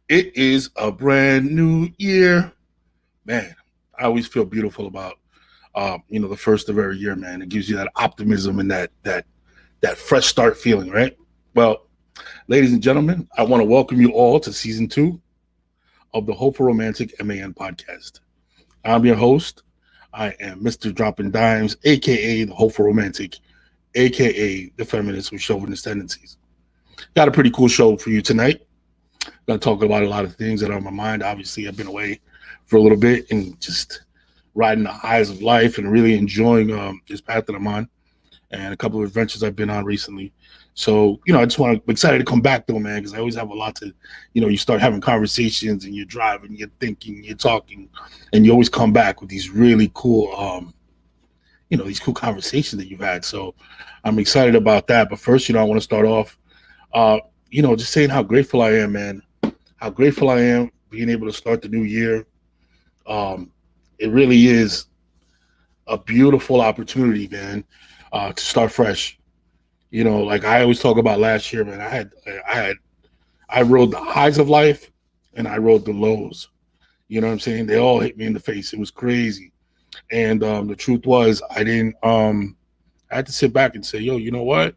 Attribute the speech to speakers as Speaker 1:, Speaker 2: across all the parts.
Speaker 1: It is a brand new year, man. I always feel beautiful about the first of every year, man. It gives you that optimism and that fresh start feeling, right? Well, ladies and gentlemen, I want to welcome you all to season 2 of the Hopeful Romantic M.A.N podcast. I'm your host. I am Mr. Dtop'N Dimes, a.k.a. the Hopeful Romantic, a.k.a. the Feminist with Chauvinist tendencies. Got a pretty cool show for you tonight. Going to talk about a lot of things that are on my mind. Obviously, I've been away for a little bit and just riding the highs of life and really enjoying this path that I'm on and a couple of adventures I've been on recently. So, I just want to excited to come back though, man, because I always have a lot to, you start having conversations and you're driving, you're thinking, you're talking, and you always come back with these really cool, these cool conversations that you've had. So I'm excited about that. But first, I want to start off, just saying how grateful I am, man. How grateful I am being able to start the new year. It really is a beautiful opportunity, man, to start fresh. Like I always talk about last year, man. I rode the highs of life and I rode the lows. You know what I'm saying? They all hit me in the face. It was crazy. And the truth was, I didn't. I had to sit back and say, yo, you know what?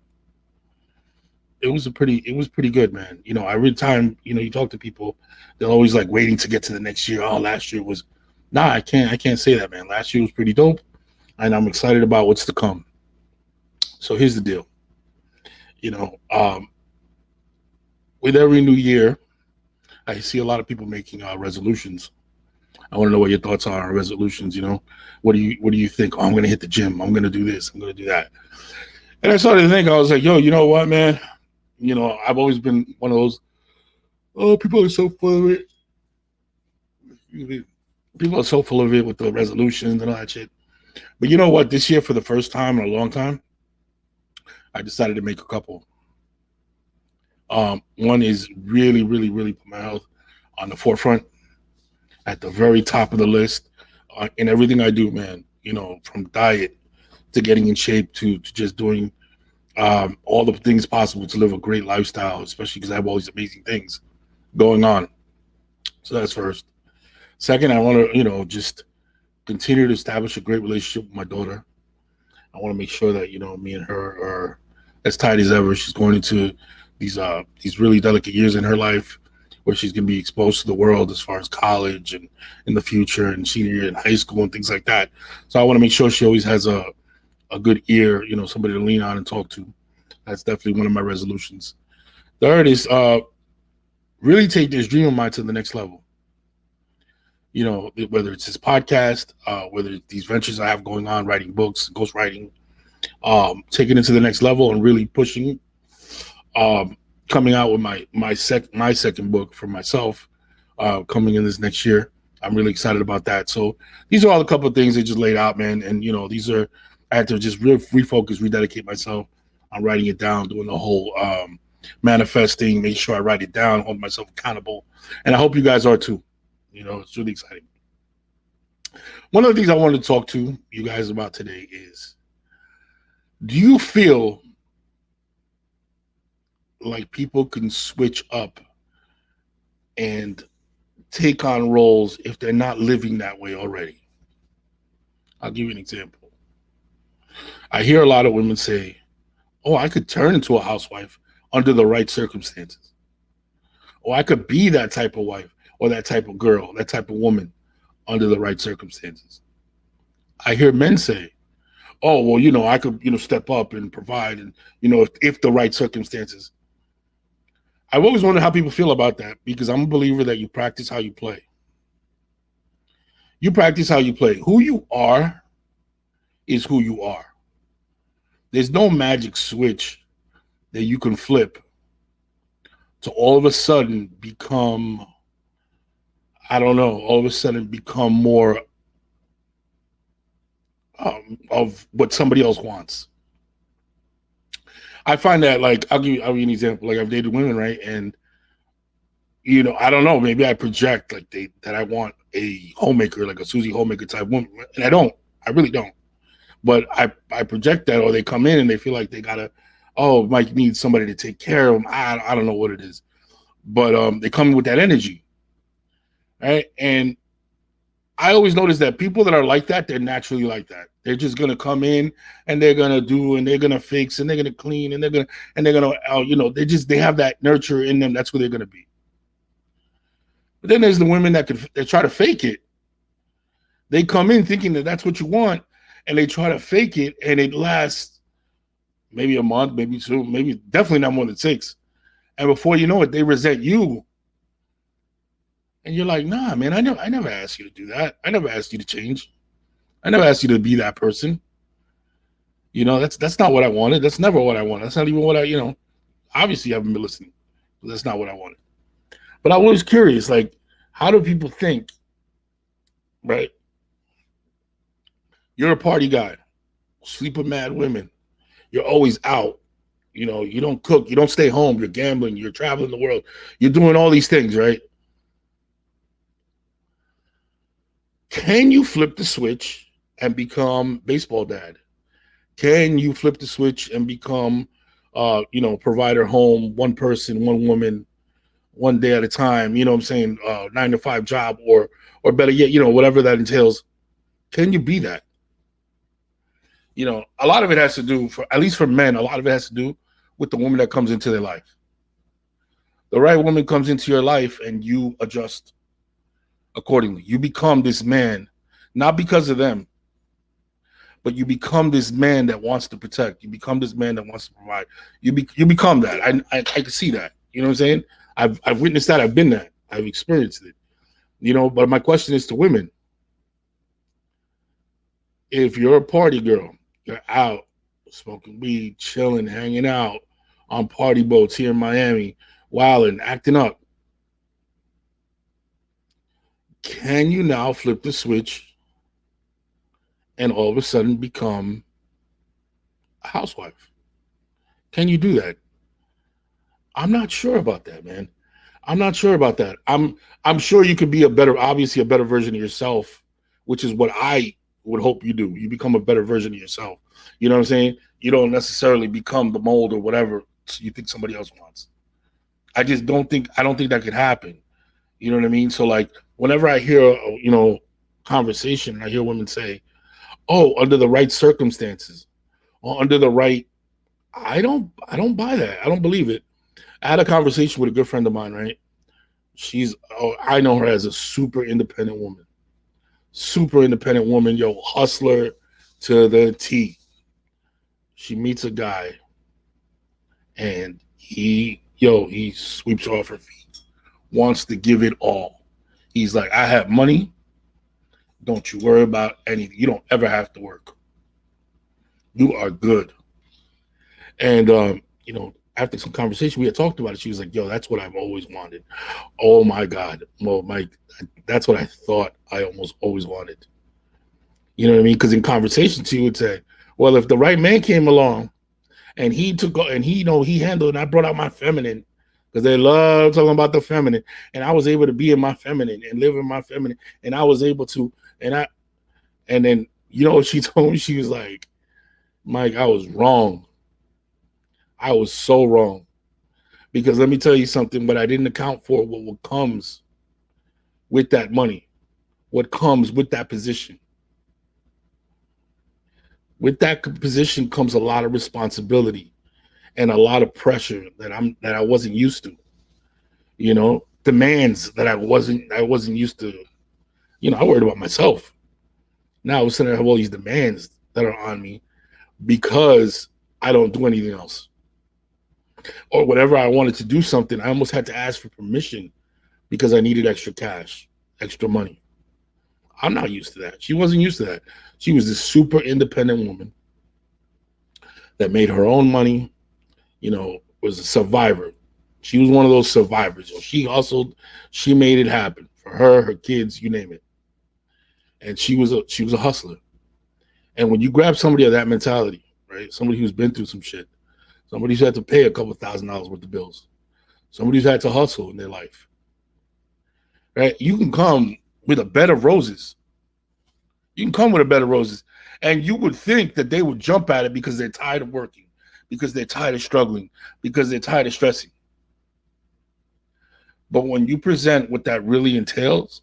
Speaker 1: It was pretty good, man. Every time, you talk to people, they're always like waiting to get to the next year. Oh, last year was, nah, I can't say that, man. Last year was pretty dope, and I'm excited about what's to come. So here's the deal, you know, um, with every new year, I see a lot of people making resolutions. I want to know what your thoughts are on resolutions. What do you think? Oh, I'm gonna hit the gym. I'm gonna do this. I'm gonna do that. And I started to think. I was like, yo, you know what, man? I've always been one of those. Oh, people are so full of it. People are so full of it with the resolutions and all that shit. But you know what? This year, for the first time in a long time, I decided to make a couple. One is really, really, really put my health on the forefront, at the very top of the list, in everything I do, man. From diet to getting in shape to just doing all the things possible to live a great lifestyle, especially because I have all these amazing things going on. So that's first. Second, I want to, just continue to establish a great relationship with my daughter. I want to make sure that, me and her are as tight as ever. She's going into these really delicate years in her life where she's going to be exposed to the world as far as college and in the future and senior year in high school and things like that. So I want to make sure she always has a good ear, somebody to lean on and talk to. That's definitely one of my resolutions. Third is really take this dream of mine to the next level. Whether it's this podcast, whether it's these ventures I have going on, writing books, ghostwriting, taking it to the next level and really pushing, coming out with my second book for myself, coming in this next year. I'm really excited about that. So these are all a couple of things they just laid out, man. And these are I had to just refocus, rededicate myself on writing it down, doing the whole manifesting, making sure I write it down, hold myself accountable, and I hope you guys are too. It's really exciting. One of the things I wanted to talk to you guys about today is: do you feel like people can switch up and take on roles if they're not living that way already? I'll give you an example. I hear a lot of women say, oh, I could turn into a housewife under the right circumstances. Or I could be that type of wife or that type of girl, that type of woman under the right circumstances. I hear men say, oh, well, I could, step up and provide and, if the right circumstances. I've always wondered how people feel about that because I'm a believer that you practice how you play. You practice how you play. Who you are is who you are. There's no magic switch that you can flip to all of a sudden become, I don't know, all of a sudden become more of what somebody else wants. I find that, like, I'll give you an example. Like, I've dated women, right? And, I don't know, maybe I project like that I want a homemaker, like a Susie homemaker type woman. And I don't. I really don't. But I project that, or they come in and they feel like they gotta oh, Mike needs somebody to take care of him. I don't know what it is, but they come with that energy, right? And I always notice that people that are like that, they're naturally like that. They're just gonna come in and they're gonna do and they're gonna fix and they're gonna clean and they're gonna they have that nurture in them. That's who they're gonna be. But then there's the women that try to fake it. They come in thinking that that's what you want, and they try to fake it, and it lasts maybe a month, maybe two, maybe definitely not more than 6. And before you know it, they resent you. And you're like, nah, man, I never asked you to do that. I never asked you to change. I never asked you to be that person. That's not what I wanted. That's never what I wanted. That's not even what obviously you haven't been listening. But that's not what I wanted. But I was curious, like, how do people think, right? You're a party guy, sleep with mad women. You're always out. You don't cook. You don't stay home. You're gambling. You're traveling the world. You're doing all these things, right? Can you flip the switch and become baseball dad? Can you flip the switch and become, provider home, one person, one woman, one day at a time? You know what I'm saying? 9 to 5 job, or better yet, whatever that entails. Can you be that? A lot of it has to do, at least for men, a lot of it has to do with the woman that comes into their life. The right woman comes into your life and you adjust accordingly. You become this man, not because of them, but you become this man that wants to protect. You become this man that wants to provide. You become that. I can see that. You know what I'm saying? I've witnessed that. I've been that. I've experienced it. But my question is to women. If you're a party girl, you're out smoking weed, chilling, hanging out on party boats here in Miami, wilding, acting up. Can you now flip the switch and all of a sudden become a housewife? Can you do that? I'm not sure about that, man. I'm not sure about that. I'm sure you could be obviously a better version of yourself, which is what I would hope you do. You become a better version of yourself. You know what I'm saying? You don't necessarily become the mold or whatever you think somebody else wants. I don't think that could happen. You know what I mean? So like whenever I hear, conversation, I hear women say, oh, under the right circumstances or under the right, I don't buy that. I don't believe it. I had a conversation with a good friend of mine, right? I know her as a super independent woman, hustler to the T. She meets a guy and he sweeps her off her feet, wants to give it all. He's like, I have money. Don't you worry about anything. You don't ever have to work. You are good. And, after some conversation, we had talked about it. She was like, yo, that's what I've always wanted. Oh my God. Well, Mike, that's what I thought I almost always wanted. You know what I mean? Because in conversation, she would say, well, if the right man came along and he handled, and I brought out my feminine, because they love talking about the feminine, and I was able to be in my feminine and live in my feminine, and I was able to, and then, what she told me? She was like, Mike, I was wrong. I was so wrong. Because let me tell you something, but I didn't account for what comes with that money, what comes with that position. With that position comes a lot of responsibility and a lot of pressure that I wasn't used to. Demands that I wasn't used to. I worried about myself. Now all of a sudden I have all these demands that are on me because I don't do anything else. Or whenever I wanted to do something, I almost had to ask for permission because I needed extra cash, extra money. I'm not used to that. She wasn't used to that. She was this super independent woman that made her own money, was a survivor. She was one of those survivors. She hustled, she made it happen for her kids, you name it. And she was a hustler. And when you grab somebody of that mentality, right? Somebody who's been through some shit, somebody who's had to pay a couple $1,000s worth of bills, somebody who's had to hustle in their life, right? You can come with a bed of roses. You can come with a bed of roses, and you would think that they would jump at it because they're tired of working, because they're tired of struggling, because they're tired of stressing. But when you present what that really entails,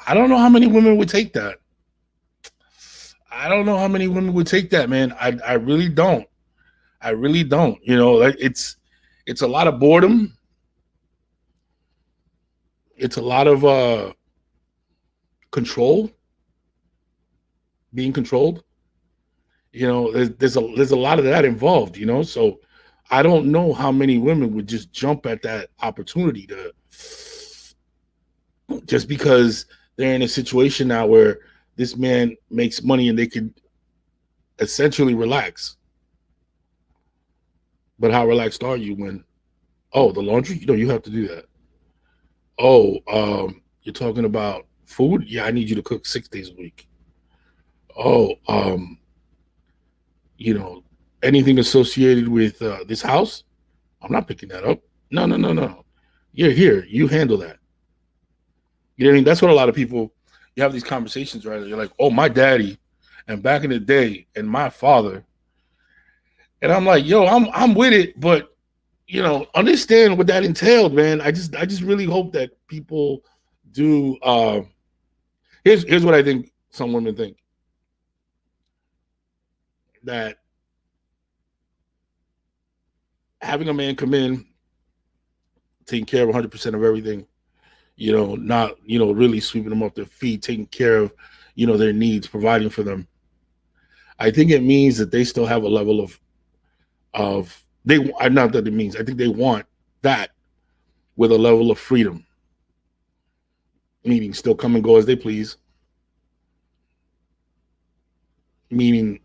Speaker 1: I don't know how many women would take that. I don't know how many women would take that, man. I really don't. I really don't. You know, like it's a lot of boredom. It's a lot of control, being controlled. You know, there's a lot of that involved. You know, so I don't know how many women would just jump at that opportunity to just because they're in a situation now where this man makes money and they can essentially relax. But how relaxed are you when, oh, the laundry? You know, you have to do that. Oh, you're talking about food? Yeah, I need you to cook 6 days a week. Oh, you know, anything associated with this house? I'm not picking that up. No, no, no, no. You're here. You handle that. You know what I mean? That's what a lot of people, you have these conversations, right? You're like, oh, my daddy, and back in the day, and my father. And I'm like, yo, I'm with it, but you know, understand what that entailed, man. I just really hope that people do. Here's what I think some women think, that having a man come in, taking care of 100% of everything, you know, not, you know, really sweeping them off their feet, taking care of, you know, their needs, providing for them. I think it means that they still have a level of they, not that it means, I think they want that with a level of freedom, meaning still come and go as they please, meaning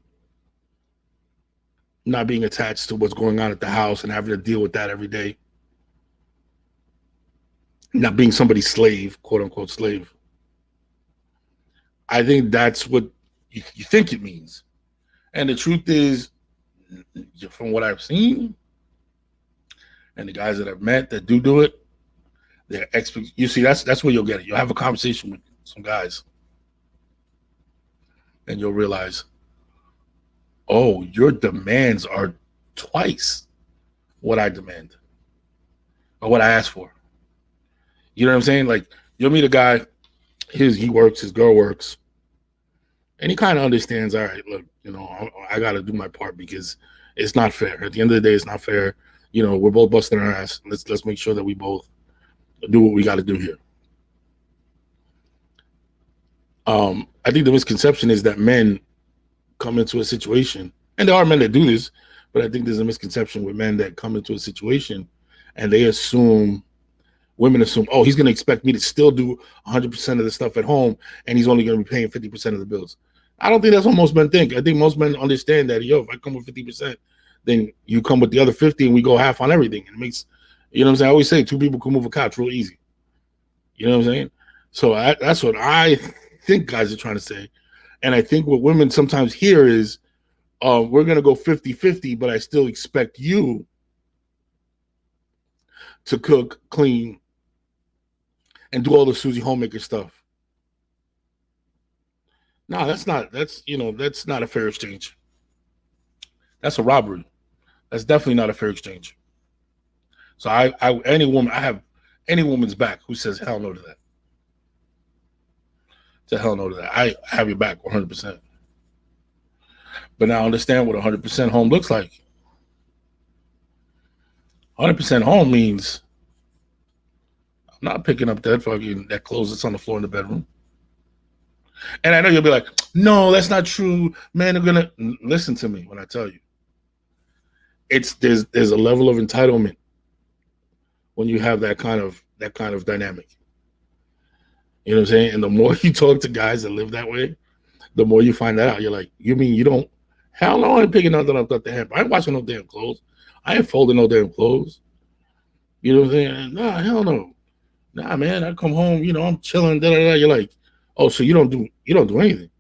Speaker 1: not being attached to what's going on at the house and having to deal with that every day, not being somebody's slave, quote unquote slave. I think that's what you think it means. And the truth is, from what I've seen and the guys that I've met that do it, they're expert. You see, that's where you'll get it. You'll have a conversation with some guys, and you'll realize, oh, your demands are twice what I demand or what I ask for. You know what I'm saying? Like, you'll meet a guy, he works, his girl works, and he kind of understands, all right, look, you know, I got to do my part because it's not fair. At the end of the day, it's not fair. You know, we're both busting our ass. Let's make sure that we both do what we got to do here. I think the misconception is that men come into a situation, and there are men that do this, but I think there's a misconception with men that come into a situation and they assume, women assume, oh, he's going to expect me to still do 100% of the stuff at home, and he's only going to be paying 50% of the bills. I don't think that's what most men think. I think most men understand that, yo, if I come with 50%, then you come with the other 50 and we go half on everything. And it makes, you know what I'm saying? I always say two people can move a couch real easy. You know what I'm saying? So that's what I think guys are trying to say. And I think what women sometimes hear is, we're going to go 50-50, but I still expect you to cook, clean, and do all the Susie Homemaker stuff. No, that's not a fair exchange. That's a robbery. That's definitely not a fair exchange. So I have any woman's back who says hell no to that. To hell no to that. I have your back 100%. But now understand what 100% home looks like. 100% home means I'm not picking up that clothes that's on the floor in the bedroom. And I know you'll be like, no, that's not true. Men are gonna listen to me when I tell you. There's a level of entitlement when you have that kind of dynamic. You know what I'm saying? And the more you talk to guys that live that way, the more you find that out. You're like, you mean you don't? Hell no, I ain't picking nothing up the hamper. I ain't washing no damn clothes. I ain't folding no damn clothes. You know what I'm saying? Nah, hell no. Nah, man, I come home, you know, I'm chilling, da da da. You're like, oh, so you don't do anything.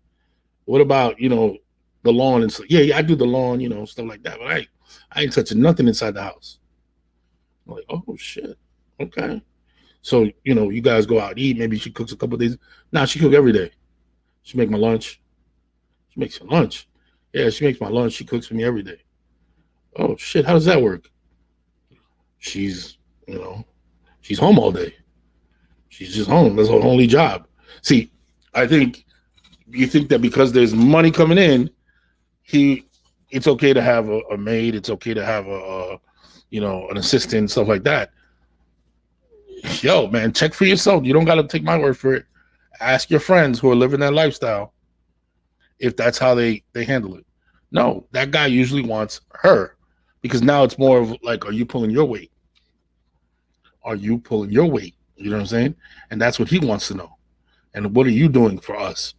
Speaker 1: What about, you know, the lawn and stuff? Yeah, I do the lawn, you know, stuff like that. But I ain't touching nothing inside the house. I'm like, oh shit. Okay. So, you know, you guys go out and eat. Maybe she cooks a couple of days. Nah, she cook every day. She make my lunch. She makes your lunch. Yeah, she makes my lunch. She cooks for me every day. Oh shit, how does that work? She's, you know, she's home all day. She's just home. That's her only job. See, I think you think that because there's money coming in, he, it's okay to have a maid. It's okay to have an assistant, stuff like that. Yo, man, check for yourself. You don't got to take my word for it. Ask your friends who are living that lifestyle if that's how they handle it. No, that guy usually wants her because now it's more of like, are you pulling your weight? Are you pulling your weight? You know what I'm saying? And that's what he wants to know. And what are you doing for us?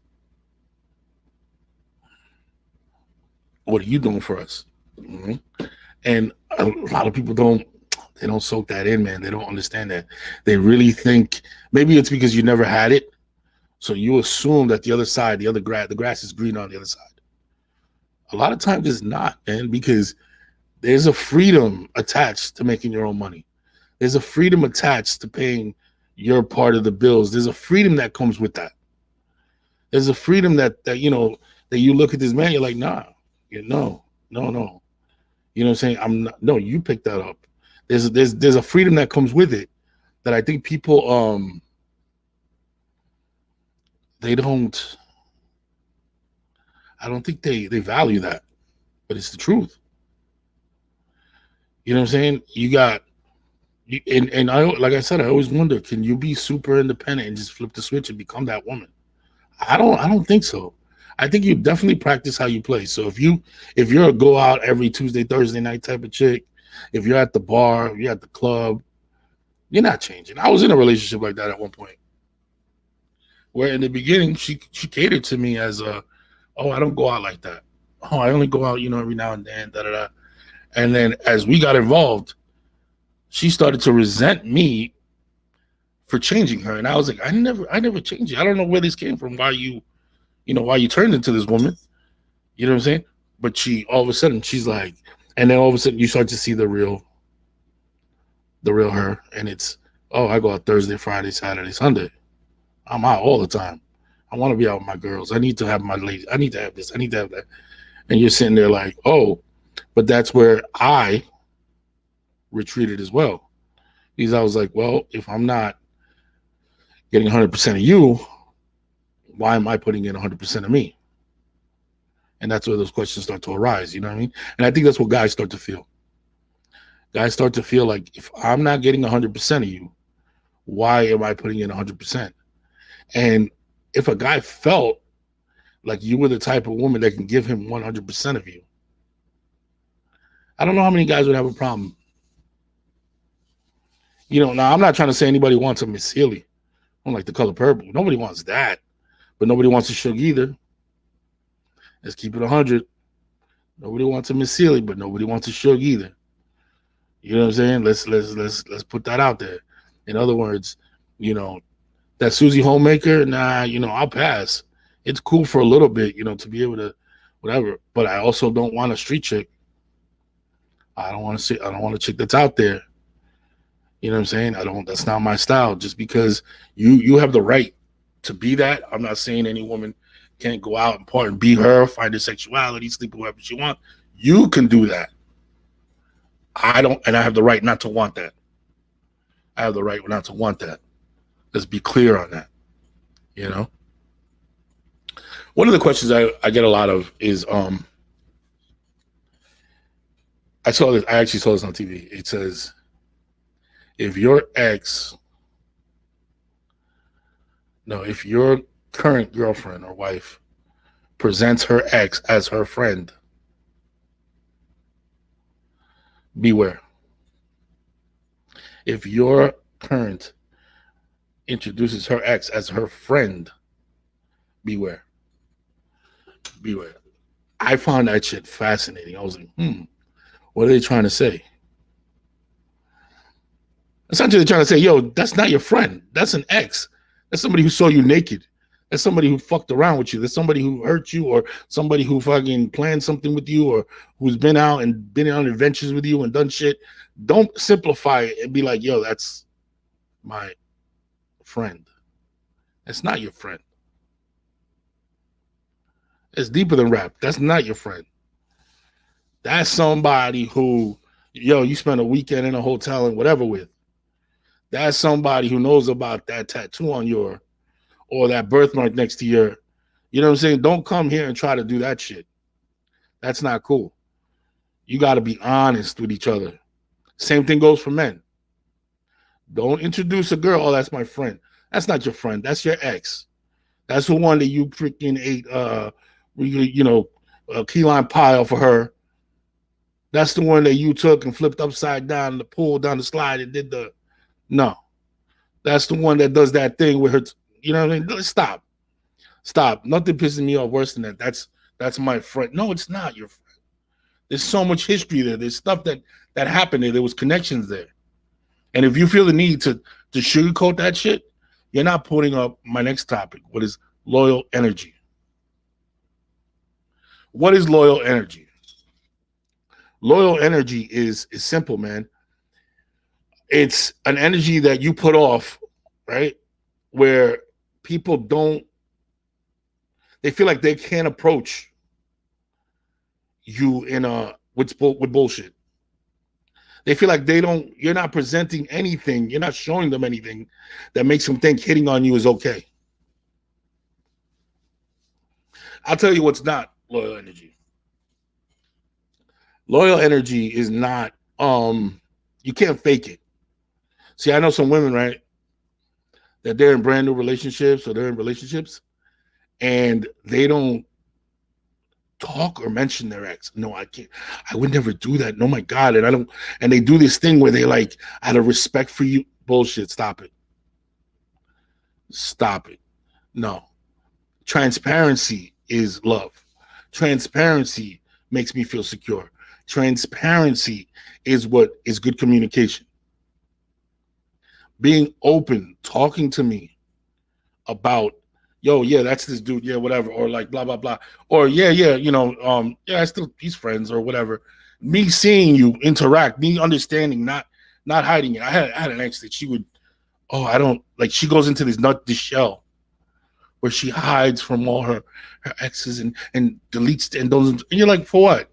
Speaker 1: What are you doing for us? Mm-hmm. And a lot of people don't soak that in, man. They don't understand that. They really think maybe it's because you never had it, so you assume that the other side, the grass is green on the other side. A lot of times it's not, man, because there's a freedom attached to making your own money. There's a freedom attached to paying your part of the bills. There's a freedom that comes with that. There's a freedom that that you look at this man, you're like, nah, no. You know what I'm saying? I'm not. No, you picked that up. There's a freedom that comes with it that I think people they don't. I don't think they value that, but it's the truth. You know what I'm saying? You got and I, like I said, I always wonder, can you be super independent and just flip the switch and become that woman? I don't think so. I think you definitely practice how you play. So if you're a go out every Tuesday, Thursday night type of chick, if you're at the bar, if you're at the club, you're not changing. I was in a relationship like that at one point, where in the beginning she catered to me as a, oh, I don't go out like that. Oh, I only go out, every now and then, da da da. And then as we got involved, she started to resent me for changing her. And I was like, I never changed you. I don't know where this came from. Why you turned into this woman. You know what I'm saying? But she, all of a sudden, she's like, and then all of a sudden you start to see the real her. And it's, oh, I go out Thursday, Friday, Saturday, Sunday. I'm out all the time. I want to be out with my girls. I need to have my ladies. I need to have this. I need to have that. And you're sitting there like, oh, but that's where I retreated as well. Because I was like, well, if I'm not getting 100% of you, why am I putting in 100% of me? And that's where those questions start to arise. You know what I mean? And I think that's what guys start to feel. Guys start to feel like, if I'm not getting 100% of you, why am I putting in 100%? And if a guy felt like you were the type of woman that can give him 100% of you, I don't know how many guys would have a problem. Now I'm not trying to say anybody wants a Miss Sealy. I don't like the color purple. Nobody wants that. But nobody wants a Suge either. Let's keep it 100. Nobody wants a Miss Sealy, but nobody wants a Suge either. You know what I'm saying? Let's put that out there. In other words, that Susie Homemaker, nah, I'll pass. It's cool for a little bit, to be able to whatever. But I also don't want a street chick. I don't want a chick that's out there. You know what I'm saying? That's not my style. Just because you have the right to be that. I'm not saying any woman can't go out and part and be her, find her sexuality, sleep with whoever she wants. You can do that. I don't, and I have the right not to want that. I have the right not to want that. Let's be clear on that. One of the questions I get a lot of is I actually saw this on TV. It says, if your current girlfriend or wife presents her ex as her friend, beware. If your current introduces her ex as her friend, beware. Beware. I found that shit fascinating. I was like, what are they trying to say? Essentially, they're trying to say, yo, that's not your friend. That's an ex. That's somebody who saw you naked. That's somebody who fucked around with you. That's somebody who hurt you, or somebody who fucking planned something with you, or who's been out and been on adventures with you and done shit. Don't simplify it and be like, yo, that's my friend. That's not your friend. It's deeper than rap. That's not your friend. That's somebody who, you spend a weekend in a hotel and whatever with. That's somebody who knows about that tattoo on your, or that birthmark next to your, you know what I'm saying? Don't come here and try to do that shit. That's not cool. You got to be honest with each other. Same thing goes for men. Don't introduce a girl, oh, that's my friend. That's not your friend. That's your ex. That's the one that you freaking ate, a key lime pie for her. That's the one that you took and flipped upside down in the pool, down the slide, and did the, no. That's the one that does that thing with her, you know what I mean? Stop. Nothing pisses me off worse than that. That's my friend. No, it's not your friend. There's so much history there. There's stuff that happened there. There was connections there. And if you feel the need to sugarcoat that shit, you're not putting up my next topic. What is loyal energy? What is loyal energy? Loyal energy is simple, man. It's an energy that you put off, right? Where people they feel like they can't approach you with bullshit. They feel like you're not presenting anything, you're not showing them anything that makes them think hitting on you is okay. I'll tell you what's not loyal energy. Loyal energy is not, you can't fake it. See, I know some women, right, that they're in brand new relationships or they're in relationships and they don't talk or mention their ex. No, I can't. I would never do that. No, my God. And they do this thing where they like, out of respect for you. Bullshit. Stop it. No. Transparency is love. Transparency makes me feel secure. Transparency is what is good communication. Being open, talking to me about, yo, yeah, that's this dude, yeah, whatever, or like blah blah blah, or yeah, yeah, he's friends or whatever. Me seeing you interact, me understanding, not hiding it. I had an ex that she would, I don't like. She goes into this shell where she hides from all her exes and deletes and those. And you're like, for what?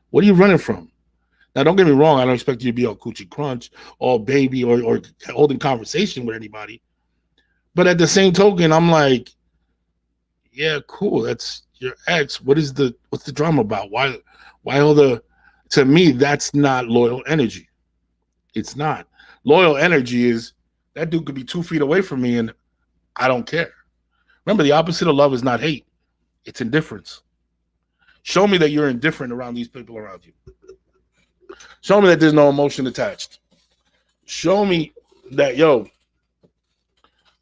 Speaker 1: What are you running from? Now, don't get me wrong. I don't expect you to be all coochie crunch, all baby, or holding conversation with anybody. But at the same token, I'm like, yeah, cool. That's your ex. What's the drama about? Why all the? To me, that's not loyal energy. It's not. Loyal energy is that dude could be 2 feet away from me and I don't care. Remember, the opposite of love is not hate. It's indifference. Show me that you're indifferent around these people around you. Show me that there's no emotion attached. Show me that,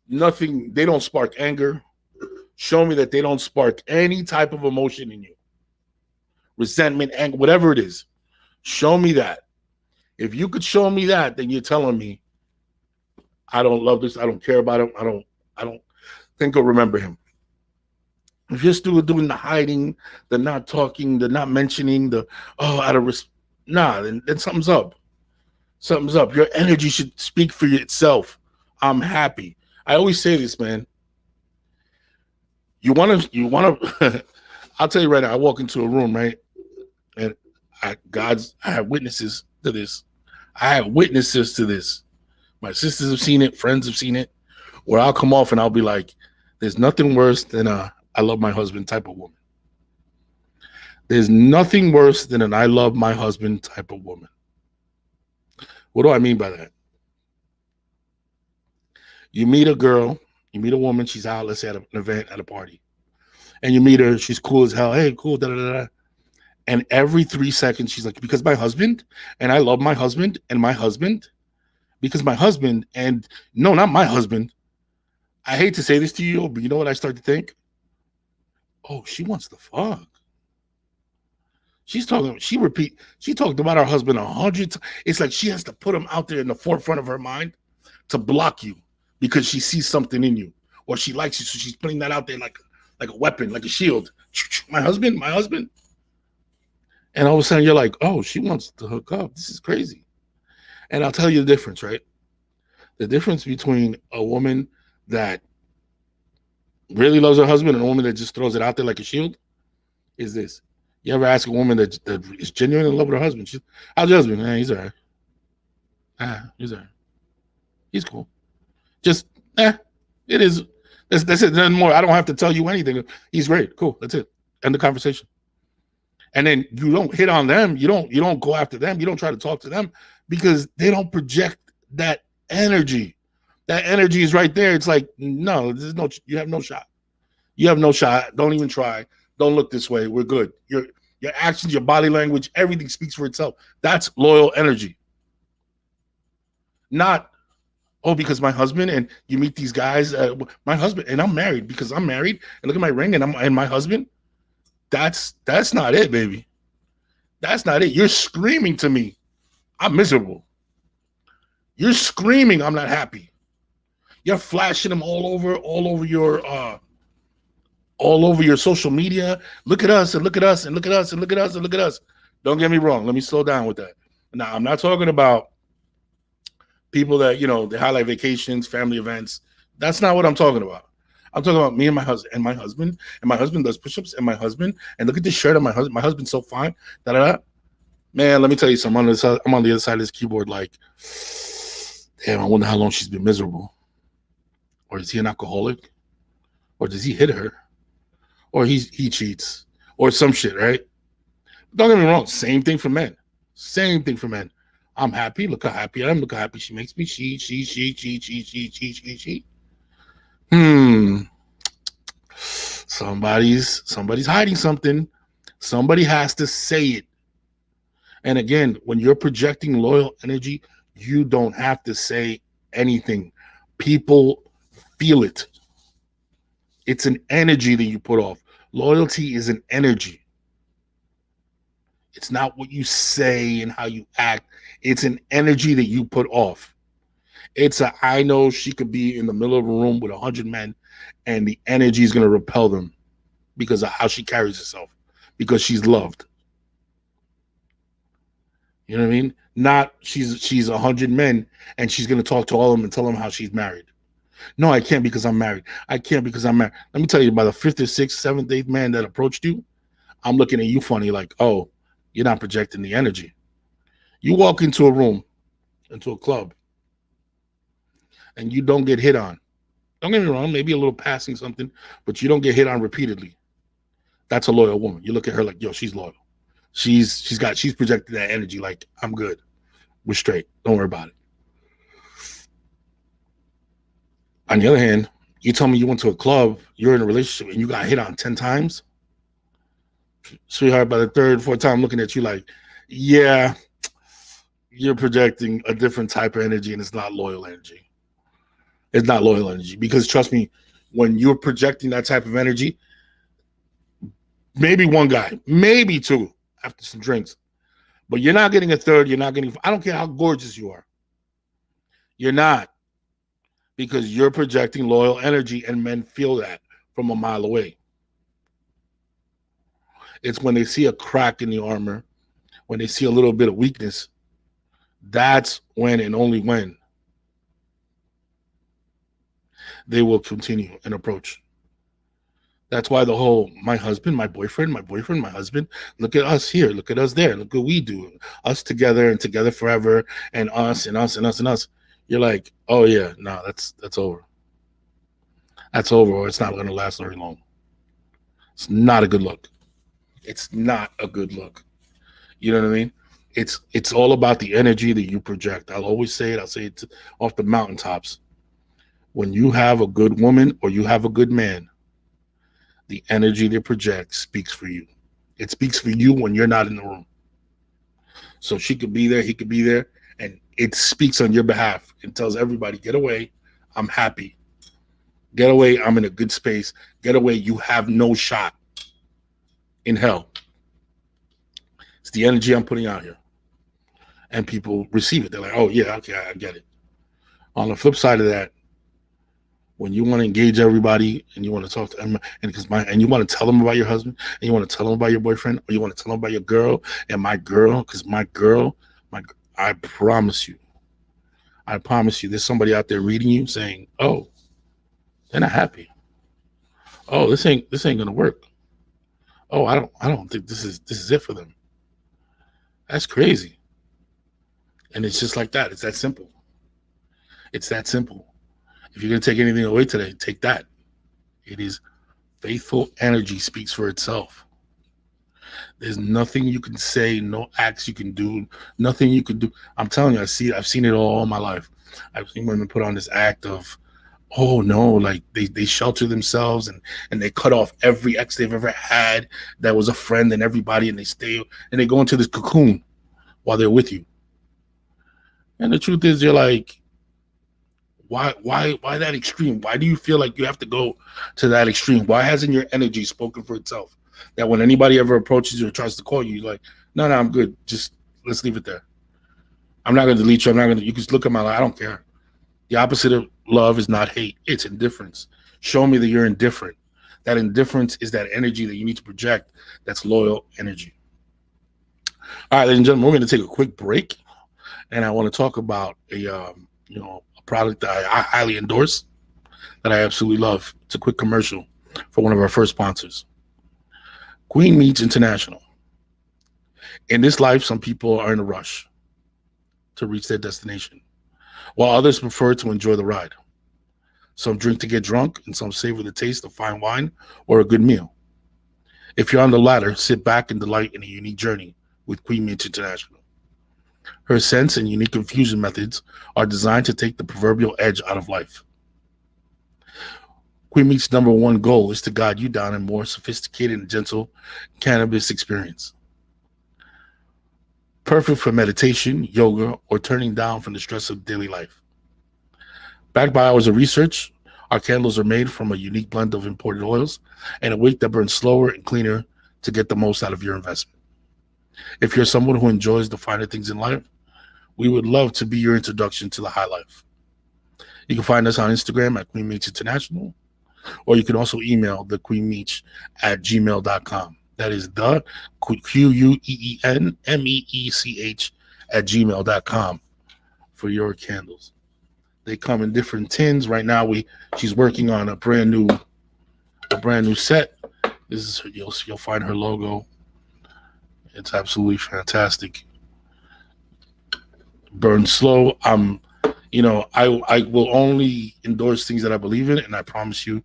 Speaker 1: nothing, they don't spark anger. Show me that they don't spark any type of emotion in you. Resentment, anger, whatever it is. Show me that. If you could show me that, then you're telling me I don't love this, I don't care about him, I don't think I'll remember him. If you're still doing the hiding, the not talking, the not mentioning, the out of respect, then something's up. Something's up. Your energy should speak for itself. I'm happy. I always say this, man. You want to, I'll tell you right now, I walk into a room, right? And I have witnesses to this. My sisters have seen it. Friends have seen it. Where I'll come off and I'll be like, there's nothing worse than I love my husband type of woman. There's nothing worse than an I love my husband type of woman. What do I mean by that? You meet a girl, you meet a woman, she's out, let's say at an event, at a party. And you meet her, she's cool as hell. Hey, cool, da da da. And every 3 seconds, she's like, because my husband, and I love my husband, and my husband, because my husband, and no, not my husband. I hate to say this to you, but you know what I start to think? Oh, she wants the fuck. She talked about her husband 100 times. It's like she has to put him out there in the forefront of her mind to block you because she sees something in you or she likes you. So she's putting that out there like a weapon, like a shield. My husband. And all of a sudden you're like, oh, she wants to hook up. This is crazy. And I'll tell you the difference, right? The difference between a woman that really loves her husband and a woman that just throws it out there like a shield. is this. You ever ask a woman that is genuine in love with her husband? How's your husband? He's all right. He's all right. He's cool. Just, it is. That's it. Nothing more. I don't have to tell you anything. He's great. Cool. That's it. End the conversation. And then you don't hit on them. You don't go after them. You don't try to talk to them because they don't project that energy. That energy is right there. It's like, no, you have no shot. You have no shot. Don't even try. Don't look this way. We're good. Your actions, your body language, everything speaks for itself. That's loyal energy. Not, oh, because my husband, and you meet these guys, my husband, and I'm married because I'm married, and look at my ring, and my husband. That's not it, baby. That's not it. You're screaming to me, I'm miserable. You're screaming, I'm not happy. You're flashing them all over your social media. Look at us and look at us and look at us and look at us and look at us. Don't get me wrong. Let me slow down with that. Now, I'm not talking about people that, they highlight vacations, family events. That's not what I'm talking about. I'm talking about me and my husband, and my husband does push-ups, and look at this shirt on my husband. My husband's so fine. Man, let me tell you something. I'm on the other side of this keyboard like, damn, I wonder how long she's been miserable. Or is he an alcoholic? Or does he hit her? Or he cheats? Or some shit, right? Don't get me wrong. Same thing for men. I'm happy. Look how happy I am. Look how happy she makes me. She. Somebody's hiding something. Somebody has to say it. And again, when you're projecting loyal energy, you don't have to say anything. People feel it. It's an energy that you put off. Loyalty is an energy. It's not what you say and how you act. It's an energy that you put off. I know she could be in the middle of a room with 100 men and the energy is going to repel them because of how she carries herself, because she's loved. You know what I mean? Not she's 100 men and she's going to talk to all of them and tell them how she's married. No, I can't because I'm married. I can't because I'm married. Let me tell you, by the 5th or 6th, 7th, 8th man that approached you, I'm looking at you funny like, oh, you're not projecting the energy. You walk into a room, into a club, and you don't get hit on. Don't get me wrong, maybe a little passing something, but you don't get hit on repeatedly. That's a loyal woman. You look at her like, yo, she's loyal. She's projected that energy like, I'm good. We're straight. Don't worry about it. On the other hand, you tell me you went to a club, you're in a relationship, and you got hit on 10 times. Sweetheart, by the 3rd, 4th time looking at you like, yeah, you're projecting a different type of energy and it's not loyal energy. It's not loyal energy because trust me, when you're projecting that type of energy, maybe one guy, maybe two after some drinks, but you're not getting a third. I don't care how gorgeous you are. You're not, because you're projecting loyal energy and men feel that from a mile away. It's when they see a crack in the armor, when they see a little bit of weakness, that's when and only when they will continue and approach. That's why the whole my husband, my boyfriend, my husband, look at us here, look at us there, look what we do, us together and together forever, and us and us and us and us. You're like, oh yeah, no, that's over. That's over, or it's not going to last very long. It's not a good look. It's not a good look. You know what I mean? It's all about the energy that you project. I'll always say it. I'll say it off the mountaintops. When you have a good woman or you have a good man, the energy they project speaks for you. It speaks for you when you're not in the room. So she could be there, he could be there, and it speaks on your behalf. It tells everybody, get away, I'm happy. Get away, I'm in a good space. Get away, you have no shot in hell. It's the energy I'm putting out here. And people receive it. They're like, oh yeah, okay, I get it. On the flip side of that, when you want to engage everybody and you want to talk to them and you want to tell them about your husband and you want to tell them about your boyfriend or you want to tell them about your girl and my girl, because I promise you, there's somebody out there reading you saying, oh, they're not happy. Oh, this ain't gonna work. Oh, I don't think this is it for them. That's crazy. And it's just like that. It's that simple. It's that simple. If you're gonna take anything away today, take that. It is faithful energy speaks for itself. There's nothing you can say, no acts you can do, nothing you can do. I'm telling you, I've seen it all my life. I've seen women put on this act of, oh no, like they shelter themselves and they cut off every ex they've ever had that was a friend and everybody, and they stay and they go into this cocoon while they're with you. And the truth is, you're like, why that extreme? Why do you feel like you have to go to that extreme? Why hasn't your energy spoken for itself? That when anybody ever approaches you or tries to call you, you're like, no, I'm good. Just let's leave it there. I'm not gonna delete you. I'm not gonna. You can just look at my life. I don't care. The opposite of love is not hate. It's indifference. Show me that you're indifferent. That indifference is that energy that you need to project. That's loyal energy. All right, ladies and gentlemen, we're going to take a quick break, and I want to talk about a product that I highly endorse, that I absolutely love. It's a quick commercial for one of our first sponsors, QueenMeech International. In this life, some people are in a rush to reach their destination, while others prefer to enjoy the ride. Some drink to get drunk, and some savor the taste of fine wine or a good meal. If you're on the latter, sit back and delight in a unique journey with QueenMeech International. Her scents and unique infusion methods are designed to take the proverbial edge out of life. QueenMeech's number one goal is to guide you down a more sophisticated and gentle cannabis experience. Perfect for meditation, yoga, or turning down from the stress of daily life. Backed by hours of research, our candles are made from a unique blend of imported oils and a wick that burns slower and cleaner to get the most out of your investment. If you're someone who enjoys the finer things in life, we would love to be your introduction to the high life. You can find us on Instagram at QueenMeech International, or you can also email the QueenMeech@gmail.com. That is the QUEENMEECH @gmail.com for your candles. They come in different tins. Right now, she's working on a brand new set. This is you'll find her logo. It's absolutely fantastic. Burn slow. I will only endorse things that I believe in, and I promise you,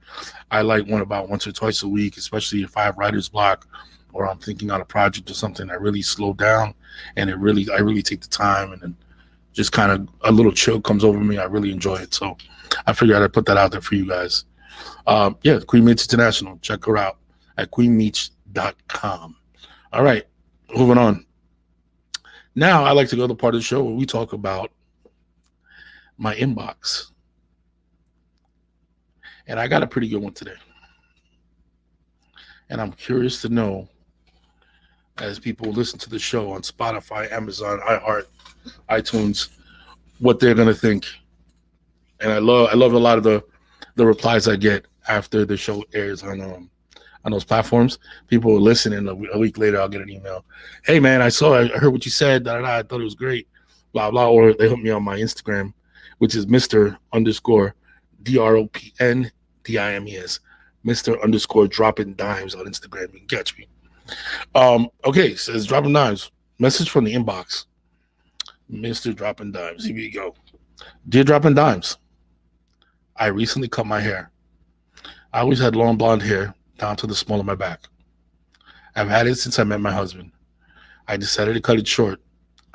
Speaker 1: I light one about once or twice a week, especially if I have writer's block or I'm thinking on a project or something. I really slow down, and I really take the time, and then just kind of a little chill comes over me. I really enjoy it, so I figured I'd put that out there for you guys. QueenMeech International. Check her out at queenmeech.com. All right, moving on. Now I like to go to the part of the show where we talk about my inbox. And I got a pretty good one today. And I'm curious to know, as people listen to the show on Spotify, Amazon, iHeart, iTunes, what they're going to think. And I love a lot of the replies I get after the show airs on those platforms. People will listen, and a week later I'll get an email. Hey man, I heard what you said. I thought it was great. Blah blah. Or they hook me on my Instagram, which is Mr_DROPN DIMES. Mr_Dtop'N Dimes on Instagram. You can catch me. Okay, says Dropping Dimes. Message from the inbox. Mr. Dtop'N Dimes. Here we go. Dear Dtop'N Dimes, I recently cut my hair. I always had long blonde hair down to the small of my back. I've had it since I met my husband. I decided to cut it short.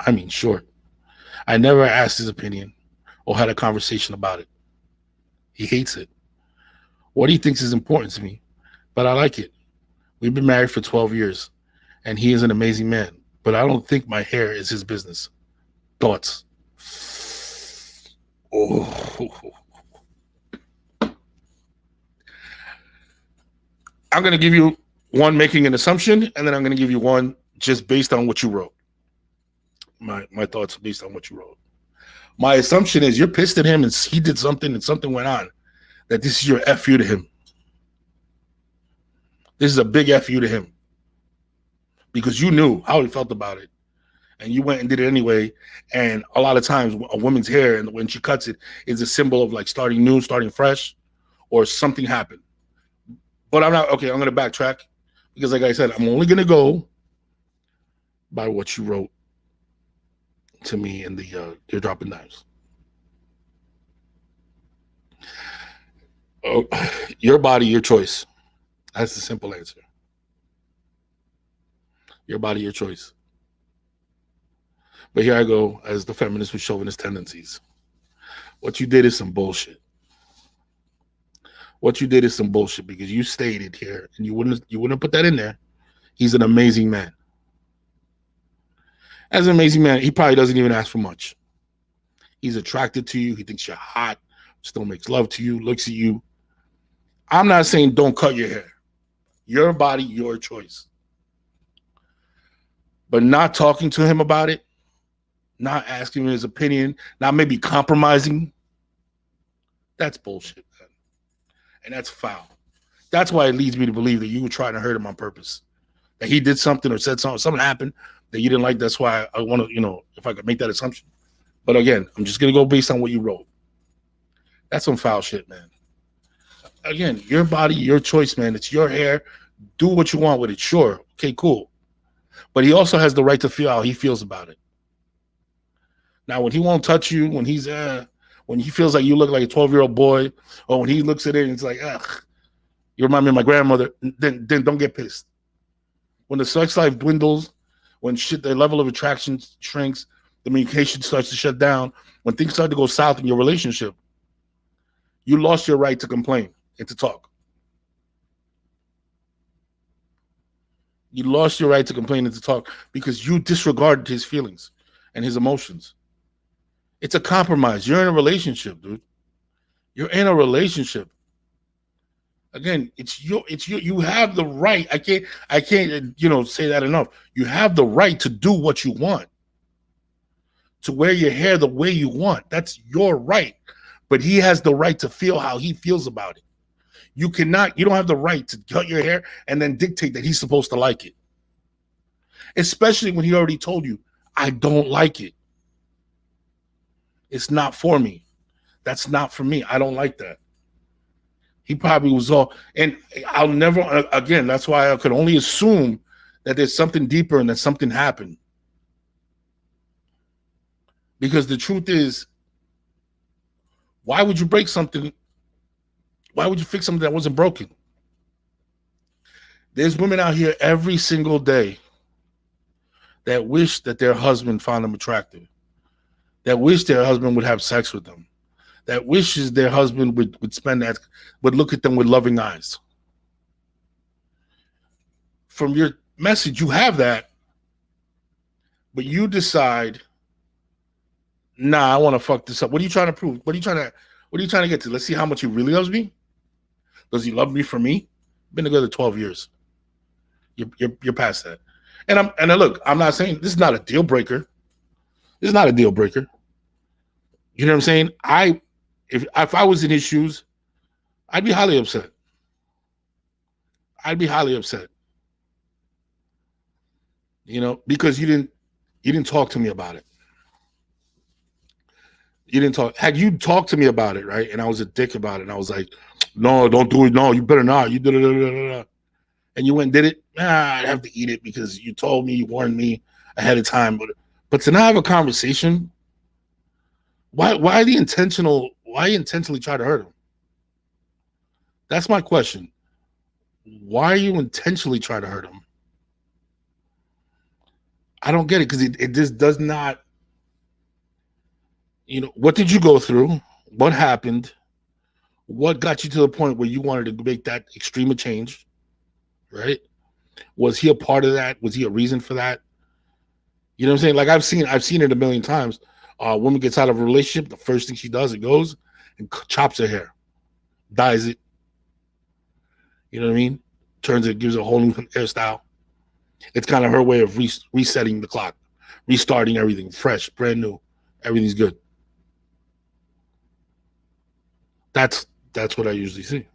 Speaker 1: I mean short. I never asked his opinion or had a conversation about it. He hates it. What he thinks is important to me, but I like it. We've been married for 12 years, and he is an amazing man, but I don't think my hair is his business. Thoughts? Oh. I'm going to give you one making an assumption, and then I'm going to give you one just based on what you wrote. My thoughts based on what you wrote. My assumption is you're pissed at him and he did something and something went on, that this is your F you to him. This is a big F you to him because you knew how he felt about it and you went and did it anyway. And a lot of times a woman's hair, and when she cuts it, is a symbol of like starting new, starting fresh, or something happened. But I'm going to backtrack. Because like I said, I'm only gonna go by what you wrote to me in the Dtop'N Dimes. Oh, your body, your choice. That's the simple answer. Your body, your choice. But here I go as the feminist with chauvinist tendencies. What you did is some bullshit. What you did is some bullshit because you stated here, and you wouldn't put that in there. He's an amazing man. As an amazing man, he probably doesn't even ask for much. He's attracted to you. He thinks you're hot, still makes love to you, looks at you. I'm not saying don't cut your hair. Your body, your choice. But not talking to him about it, not asking him his opinion, not maybe compromising, that's bullshit, man. And that's foul. That's why it leads me to believe that you were trying to hurt him on purpose. That he did something or said something happened that you didn't like. That's why I want to, if I could make that assumption. But again, I'm just going to go based on what you wrote. That's some foul shit, man. Again, your body, your choice, man. It's your hair. Do what you want with it. Sure. Okay, cool. But he also has the right to feel how he feels about it. Now, when he won't touch you, when he feels like you look like a 12-year-old boy, or when he looks at it and it's like, ugh, you remind me of my grandmother, then don't get pissed. When the sex life dwindles, when the level of attraction shrinks, the communication starts to shut down, when things start to go south in your relationship, you lost your right to complain and to talk. You lost your right to complain and to talk because you disregarded his feelings and his emotions. It's a compromise. You're in a relationship, dude. You're in a relationship. Again, it's you have the right. I can't say that enough. You have the right to do what you want. To wear your hair the way you want. That's your right. But he has the right to feel how he feels about it. You don't have the right to cut your hair and then dictate that he's supposed to like it. Especially when he already told you, I don't like it. It's not for me. That's not for me. I don't like that. He probably was and I'll never, again, that's why I could only assume that there's something deeper and that something happened. Because the truth is, why would you break something? Why would you fix something that wasn't broken? There's women out here every single day that wish that their husband found them attractive, that wish their husband would have sex with them, that wishes their husband would look at them with loving eyes. From your message, you have that, but you decide, nah, I want to fuck this up. What are you trying to prove? What are you trying to get to? Let's see how much he really loves me. Does he love me for me? Been together 12 years. You're past that. And look, I'm not saying this is not a deal breaker. This is not a deal breaker. You know what I'm saying? If I was in his shoes, I'd be highly upset. I'd be highly upset. Because you didn't talk to me about it. You didn't talk. Had you talked to me about it, right? And I was a dick about it, and I was like, no, don't do it. No, you better not. You did it. And you went and did it. Nah, I'd have to eat it because you told me, you warned me ahead of time. But to not have a conversation, why intentionally try to hurt him? That's my question. Why are you intentionally trying to hurt him? I don't get it because it just does not. What did you go through? What happened? What got you to the point where you wanted to make that extreme a change? Right? Was he a part of that? Was he a reason for that? You know what I'm saying? Like I've seen it a million times. A woman gets out of a relationship, the first thing she does, it goes and chops her hair, dyes it. You know what I mean? Turns it, gives it a whole new hairstyle. It's kind of her way of resetting the clock, restarting everything, fresh, brand new. Everything's good. That's what I usually see.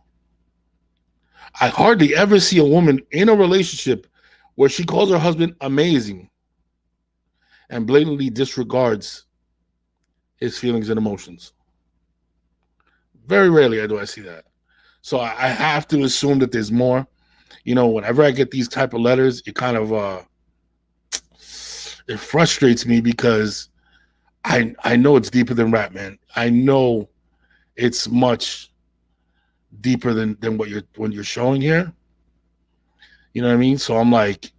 Speaker 1: I hardly ever see a woman in a relationship where she calls her husband amazing and blatantly disregards his feelings and emotions. Very rarely do I see that. So I have to assume that there's more. whenever I get these type of letters, it kind of it frustrates me because I know it's deeper than rap, man. I know it's much deeper than what you're showing here. You know what I mean? So I'm like,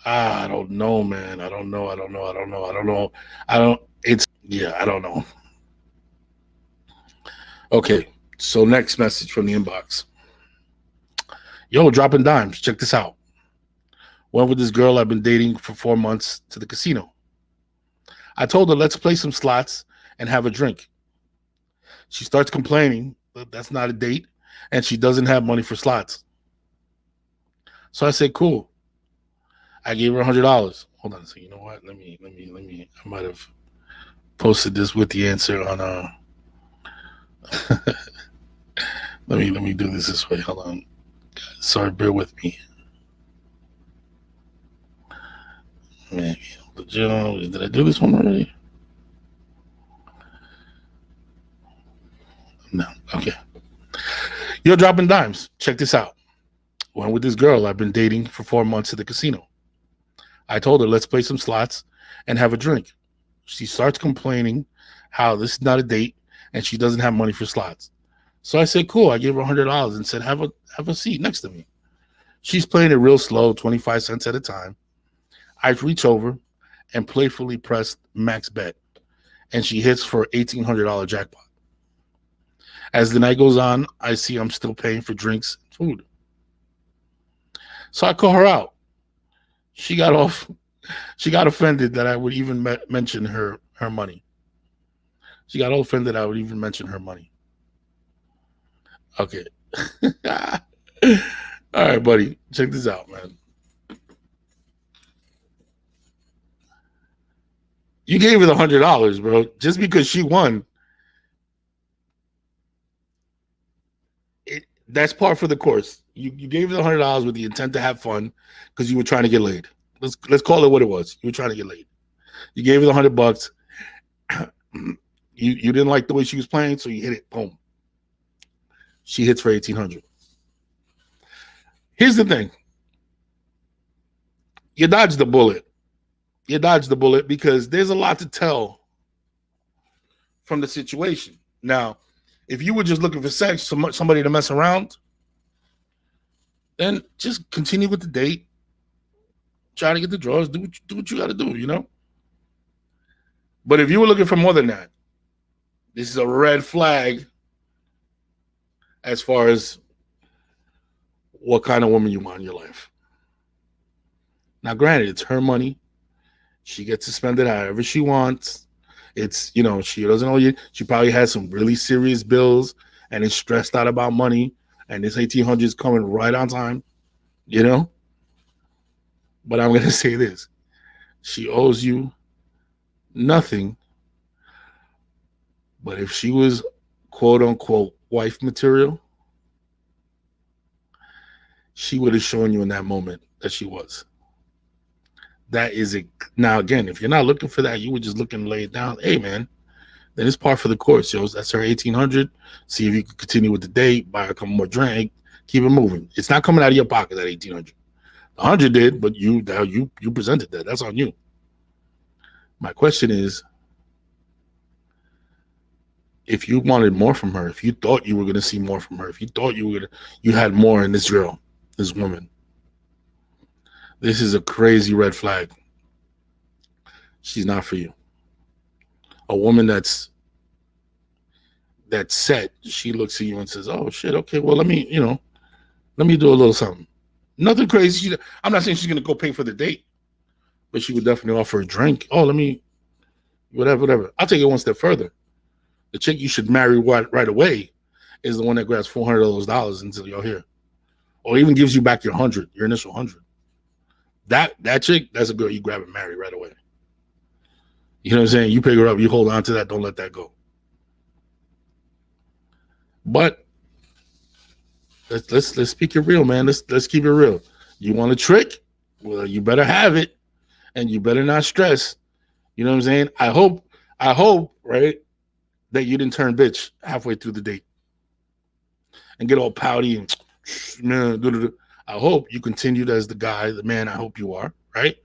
Speaker 1: I don't know, man. I don't know. I don't know. I don't know. I don't know. I don't. It's yeah. I don't know. Okay. So next message from the inbox. Yo, dropping dimes. Check this out. Went with this girl I've been dating for 4 months to the casino. I told her, let's play some slots and have a drink. She starts complaining that that's not a date and she doesn't have money for slots. So I said, cool. I gave her $100. Hold on a second. You know what? Let me. I might have posted this with the answer on let me do this way. Hold on. Sorry, bear with me. Man, did I do this one already? No. Okay. You're dropping dimes. Check this out. Went with this girl I've been dating for 4 months to the casino. I told her, let's play some slots and have a drink. She starts complaining how this is not a date and she doesn't have money for slots. So I said, cool. I gave her $100 and said, have a seat next to me. She's playing it real slow, 25 cents at a time. I reach over and playfully press max bet, and she hits for $1,800 jackpot. As the night goes on, I see I'm still paying for drinks and food. So I call her out. She got offended that I would even mention her money. She got all offended I would even mention her money. Okay. All right, buddy. Check this out, man. You gave her the $100, bro, just because she won. That's par for the course. You gave her the $100 with the intent to have fun because you were trying to get laid. Let's call it what it was. You were trying to get laid. You gave her the $100. You didn't like the way she was playing, so you hit it. Boom. She hits for $1,800. Here's the thing. You dodged the bullet. You dodged the bullet because there's a lot to tell from the situation. Now, if you were just looking for sex, somebody to mess around, then just continue with the date. Try to get the draws. Do what you got to do, you know? But if you were looking for more than that, this is a red flag as far as what kind of woman you want in your life. Now, granted, it's her money. She gets to spend it however she wants. It's, she doesn't owe you. She probably has some really serious bills and is stressed out about money. And this 1,800 is coming right on time, But I'm going to say this. She owes you nothing. But if she was, quote unquote, wife material, she would have shown you in that moment that she was. That is it. Now, again, if you're not looking for that, you were just looking laid down. Hey, man, then it's par for the course, yo. That's her 1,800. See if you can continue with the date, buy a couple more drink, keep it moving. It's not coming out of your pocket, that 1,800. 100 did, but you presented that. That's on you. My question is, if you wanted more from her, if you thought you were going to see more from her, if you thought you had more in this girl, this woman, this is a crazy red flag. She's not for you. A woman that's set, she looks at you and says, oh shit, okay, well, let me do a little something. Nothing crazy. I'm not saying she's gonna go pay for the date, but she would definitely offer a drink. Oh, whatever. I'll take it one step further. The chick you should marry right away is the one that grabs $400 of those dollars until you're here, or even gives you back your initial 100. That chick, that's a girl you grab and marry right away. You know what I'm saying? You pick her up, you hold on to that, don't let that go. But let's speak it real, man. Let's keep it real. You want a trick? Well, you better have it, and you better not stress. You know what I'm saying? I hope, right, that you didn't turn bitch halfway through the date and get all pouty and I hope you continued as the guy, the man I hope you are, right?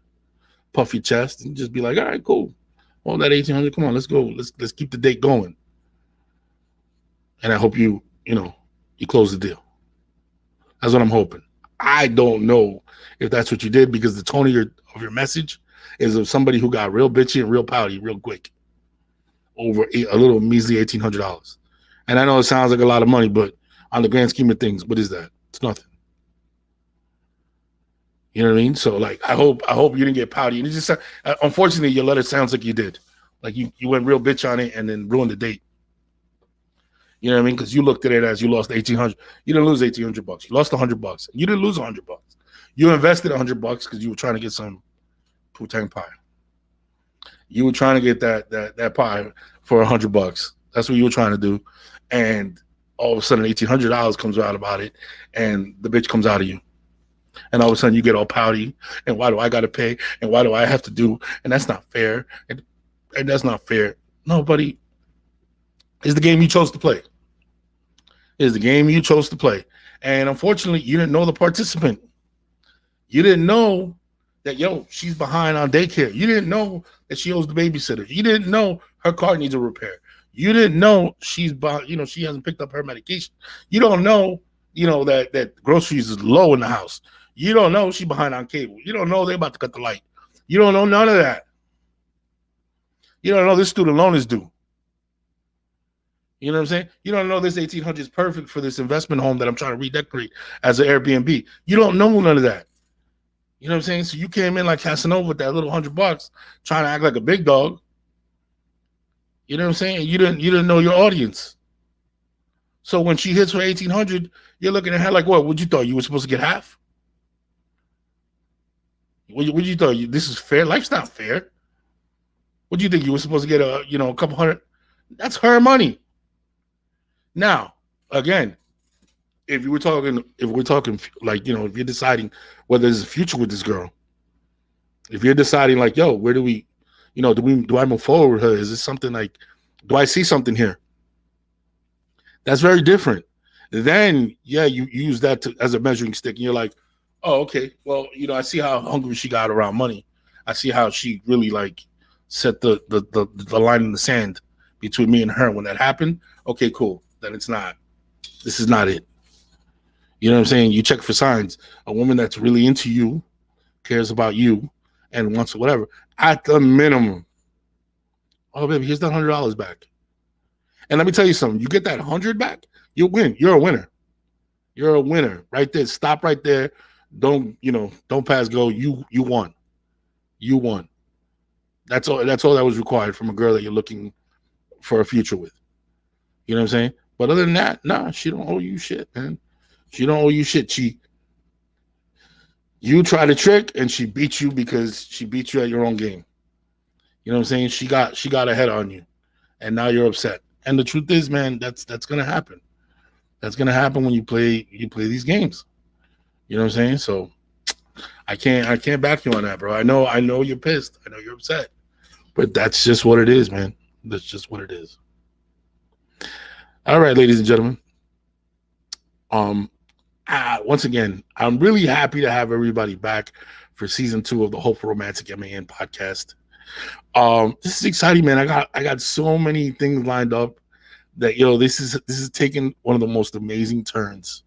Speaker 1: Puff your chest and just be like, all right, cool. All that 1800, come on, let's go. Let's keep the date going. And I hope you close the deal. That's what I'm hoping. I don't know if that's what you did, because the tone of your message is of somebody who got real bitchy and real pouty real quick over a little measly $1,800. And I know it sounds like a lot of money, but on the grand scheme of things, what is that? It's nothing. You know what I mean? So like, I hope you didn't get pouty. And it just unfortunately, your letter sounds like you did. Like you went real bitch on it and then ruined the date. You know what I mean? Because you looked at it as you lost $1,800. You didn't lose $1,800. You lost $100. You didn't lose $100. You invested $100 because you were trying to get some putang pie. You were trying to get that pie for $100. That's what you were trying to do, and all of a sudden $1,800 comes out about it, and the bitch comes out of you, and all of a sudden you get all pouty. And why do I got to pay? And why do I have to do? And that's not fair. And that's not fair. No, buddy. It's the game you chose to play. It's the game you chose to play. And unfortunately, you didn't know the participant. You didn't know that, she's behind on daycare. You didn't know that she owes the babysitter. You didn't know her car needs a repair. You didn't know she hasn't picked up her medication. You don't know, that groceries is low in the house. You don't know she's behind on cable. You don't know they're about to cut the light. You don't know none of that. You don't know this student loan is due. You know what I'm saying? You don't know this 1,800 is perfect for this investment home that I'm trying to redecorate as an Airbnb. You don't know none of that. You know what I'm saying? So you came in like Casanova with that little $100, trying to act like a big dog. You know what I'm saying? You didn't know your audience. So when she hits her 1,800, you're looking at her like, what you thought? You were supposed to get half? What you thought? This is fair? Life's not fair. What do you think? You were supposed to get a couple hundred? That's her money. Now, again, if we're talking like, if you're deciding whether there's a future with this girl, if you're deciding like, where do we, do I move forward with her? Is this something like, do I see something here? That's very different. Then, you use that as a measuring stick, and you're like, oh, okay, well, I see how hungry she got around money. I see how she really like set the line in the sand between me and her when that happened. Okay, cool. Then this is not it. You know what I'm saying? You check for signs. A woman that's really into you, cares about you, and wants whatever. At the minimum, oh, baby, here's that $100 back. And let me tell you something. You get that 100 back, you win. You're a winner. You're a winner right there. Stop right there. Don't pass go. You won. You won. That's all that was required from a girl that you're looking for a future with. You know what I'm saying? But other than that, nah, she don't owe you shit, man. She don't owe you shit. You try to trick, and she beat you because she beat you at your own game. You know what I'm saying? She got ahead on you, and now you're upset. And the truth is, man, that's gonna happen. That's gonna happen when you play these games. You know what I'm saying? So I can't back you on that, bro. I know you're pissed. I know you're upset, but that's just what it is, man. That's just what it is. All right, ladies and gentlemen. Once again, I'm really happy to have everybody back for season 2 of the Hopeful Romantic M.A.N podcast. This is exciting, man. I got so many things lined up that this is taking one of the most amazing turns.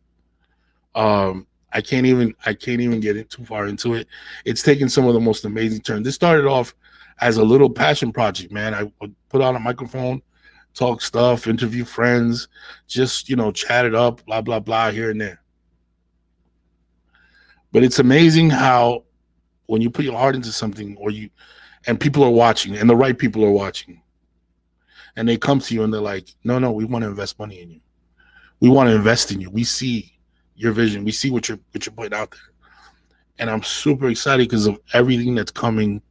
Speaker 1: I can't even get it too far into it. It's taken some of the most amazing turns. This started off as a little passion project, man. I would put on a microphone, talk stuff, interview friends, just, chat it up, blah, blah, blah, here and there. But it's amazing how when you put your heart into something and people are watching, and the right people are watching, and they come to you and they're like, no, we want to invest money in you. We want to invest in you. We see your vision. We see what you're putting out there. And I'm super excited because of everything that's coming.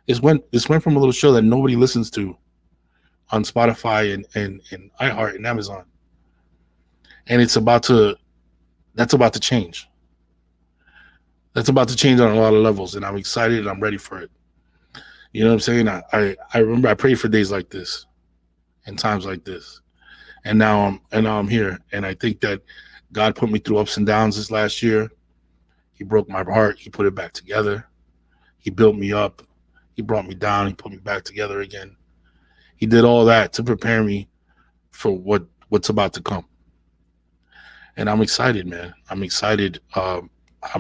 Speaker 1: This went from a little show that nobody listens to on Spotify and iHeart and Amazon. And that's about to change. That's about to change on a lot of levels, and I'm excited and I'm ready for it. You know what I'm saying? I remember I prayed for days like this and times like this. And now I'm here. And I think that God put me through ups and downs this last year. He broke my heart. He put it back together. He built me up. He brought me down. He put me back together again. He did all that to prepare me for what's about to come. And I'm excited, man. I'm excited. I'm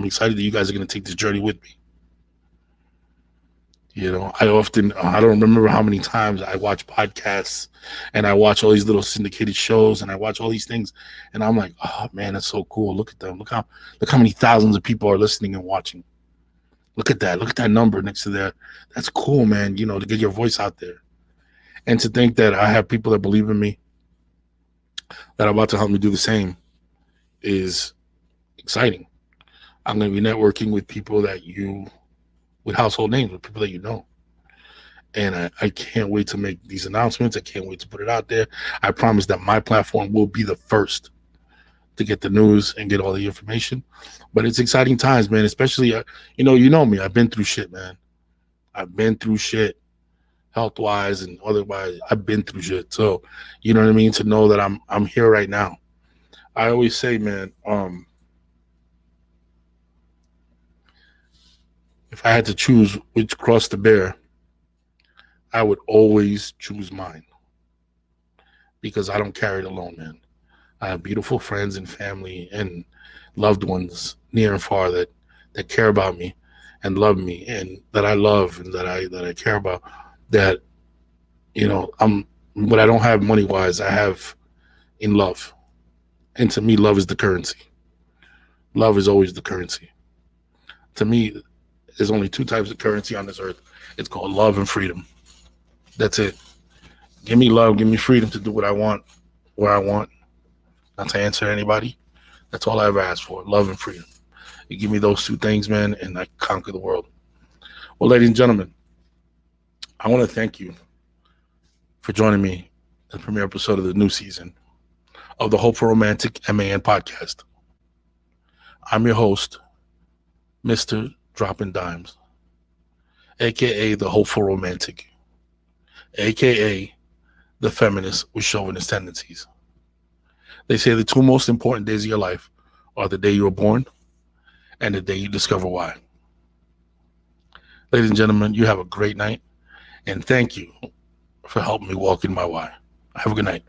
Speaker 1: excited that you guys are going to take this journey with me. I don't remember how many times I watch podcasts and I watch all these little syndicated shows and I watch all these things and I'm like, oh man, that's so cool. Look at them. Look how many thousands of people are listening and watching. Look at that. Look at that number next to there. That's cool, man. To get your voice out there. And to think that I have people that believe in me, that are about to help me do the same, is exciting. I'm going to be networking with people with household names, with people that you know. And I can't wait to make these announcements. I can't wait to put it out there. I promise that my platform will be the first to get the news and get all the information. But it's exciting times, man, especially, you know me. I've been through shit, man. I've been through shit, health-wise and otherwise. I've been through shit. So, you know what I mean? To know that I'm here right now. I always say, man, if I had to choose which cross to bear, I would always choose mine because I don't carry it alone, man. I have beautiful friends and family and loved ones near and far that care about me and love me and that I love and that I care about. That what I don't have money wise, I have in love. And to me, love is the currency. Love is always the currency. To me, there's only two types of currency on this earth. It's called love and freedom. That's it. Give me love, give me freedom to do what I want, where I want, not to answer anybody. That's all I ever asked for, love and freedom. You give me those two things, man, and I conquer the world. Well, ladies and gentlemen, I want to thank you for joining me in the premiere episode of the new season of the Hopeful Romantic M.A.N podcast. I'm your host, Mr. Dtop'N Dimes, a.k.a. the Hopeful Romantic, a.k.a. the Feminist with Chauvinist tendencies. They say the two most important days of your life are the day you were born and the day you discover why. Ladies and gentlemen, you have a great night, and thank you for helping me walk in my why. Have a good night.